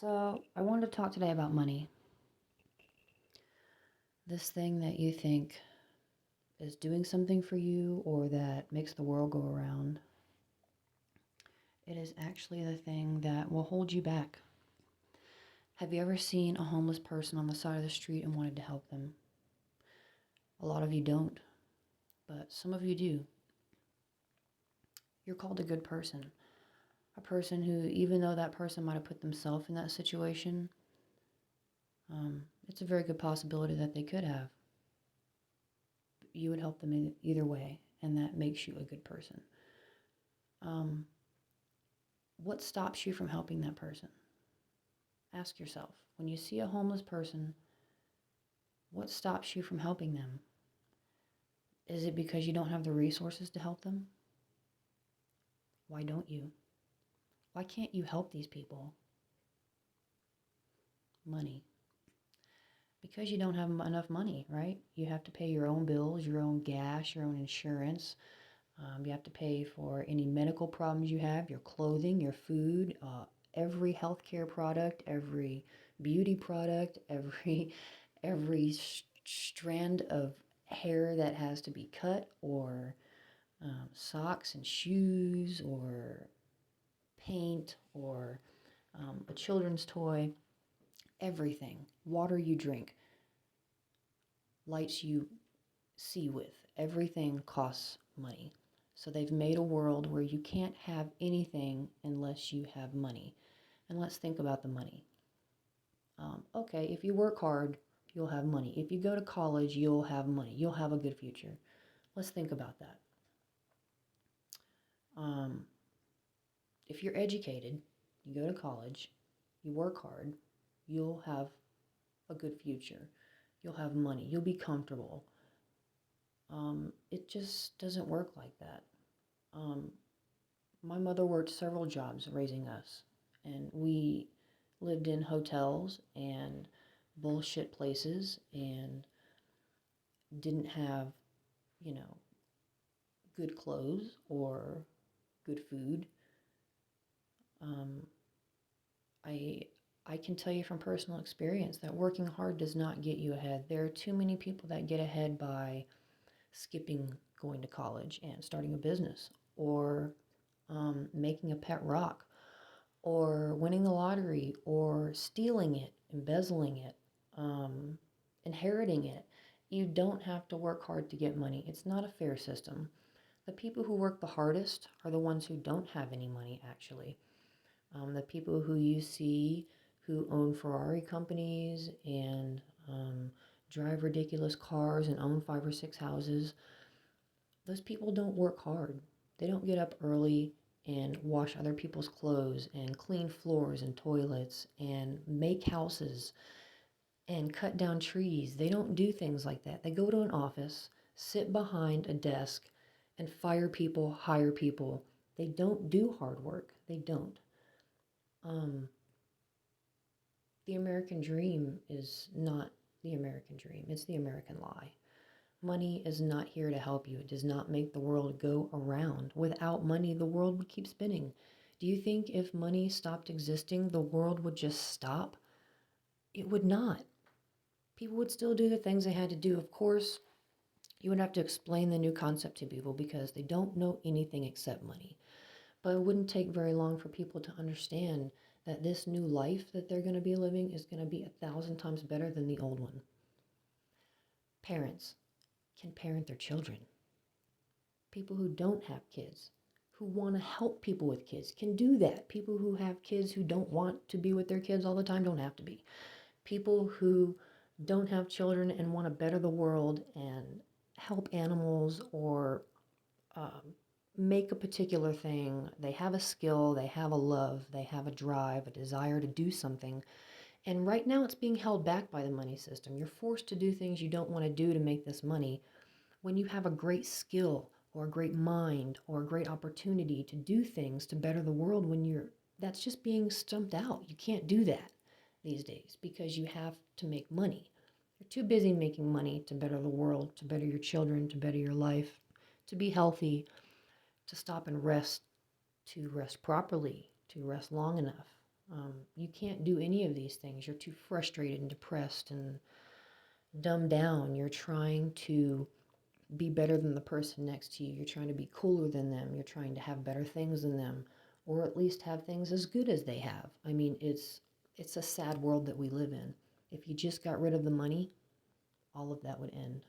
So, I wanted to talk today about money. This thing that you think is doing something for you or that makes the world go around. It is actually the thing that will hold you back. Have you ever seen a homeless person on the side of the street and wanted to help them? A lot of you don't, but some of you do. You're called a good person. A person who, even though that person might have put themselves in that situation, it's a very good possibility that they could have. You would help them either way, and that makes you a good person. Um, what stops you from helping that person? Ask yourself, when you see a homeless person, what stops you from helping them? Is it because you don't have the resources to help them? Why don't you? Why can't you help these people? Money. Because you don't have enough money, right? You have to pay your own bills, your own gas, your own insurance. You have to pay for any medical problems you have, your clothing, your food, every healthcare product, every beauty product, every strand of hair that has to be cut, or socks and shoes, or paint, or a children's toy, everything. Water you drink, lights you see with, everything costs money. So they've made a world where you can't have anything unless you have money. And let's think about the money. Okay, if you work hard, you'll have money. If you go to college, you'll have money. You'll have a good future. Let's think about that. Um, if you're educated, you go to college, you work hard, you'll have a good future. You'll have money. You'll be comfortable. It just doesn't work like that. Um, my mother worked several jobs raising us, and we lived in hotels and bullshit places and didn't have, you know, good clothes or good food. Um, I I can tell you from personal experience that working hard does not get you ahead. There are too many people that get ahead by skipping going to college and starting a business, or making a pet rock, or winning the lottery, or stealing it, embezzling it, um, inheriting it. You don't have to work hard to get money. It's not a fair system. The people who work the hardest are the ones who don't have any money, actually. The people who you see who own Ferrari companies and drive ridiculous cars and own 5 or 6 houses, those people don't work hard. They don't get up early and wash other people's clothes and clean floors and toilets and make houses and cut down trees. They don't do things like that. They go to an office, sit behind a desk, and fire people, hire people. They don't do hard work. They don't. Um, the American dream is not the American dream. It's the American lie. Money is not here to help you. It does not make the world go around. Without money, the world would keep spinning. Do you think if money stopped existing, the world would just stop? It would not. People would still do the things they had to do. Of course, you would have to explain the new concept to people because they don't know anything except money. But it wouldn't take very long for people to understand that this new life that they're going to be living is going to be 1,000 times better than the old one. Parents can parent their children. People who don't have kids, who want to help people with kids, can do that. People who have kids who don't want to be with their kids all the time don't have to be. People who don't have children and want to better the world and help animals, or um, make a particular thing. They have a skill, they have a love, they have a drive, a desire to do something. And right now it's being held back by the money system. You're forced to do things you don't want to do to make this money, when you have a great skill or a great mind or a great opportunity to do things to better the world. That's just being stumped out. You can't do that these days because you have to make money. You're too busy making money to better the world, to better your children, to better your life, to be healthy, to stop and rest, to rest properly, to rest long enough. You can't do any of these things. You're too frustrated and depressed and dumbed down. You're trying to be better than the person next to you. You're trying to be cooler than them. You're trying to have better things than them, or at least have things as good as they have. I mean, it's a sad world that we live in. If you just got rid of the money, all of that would end.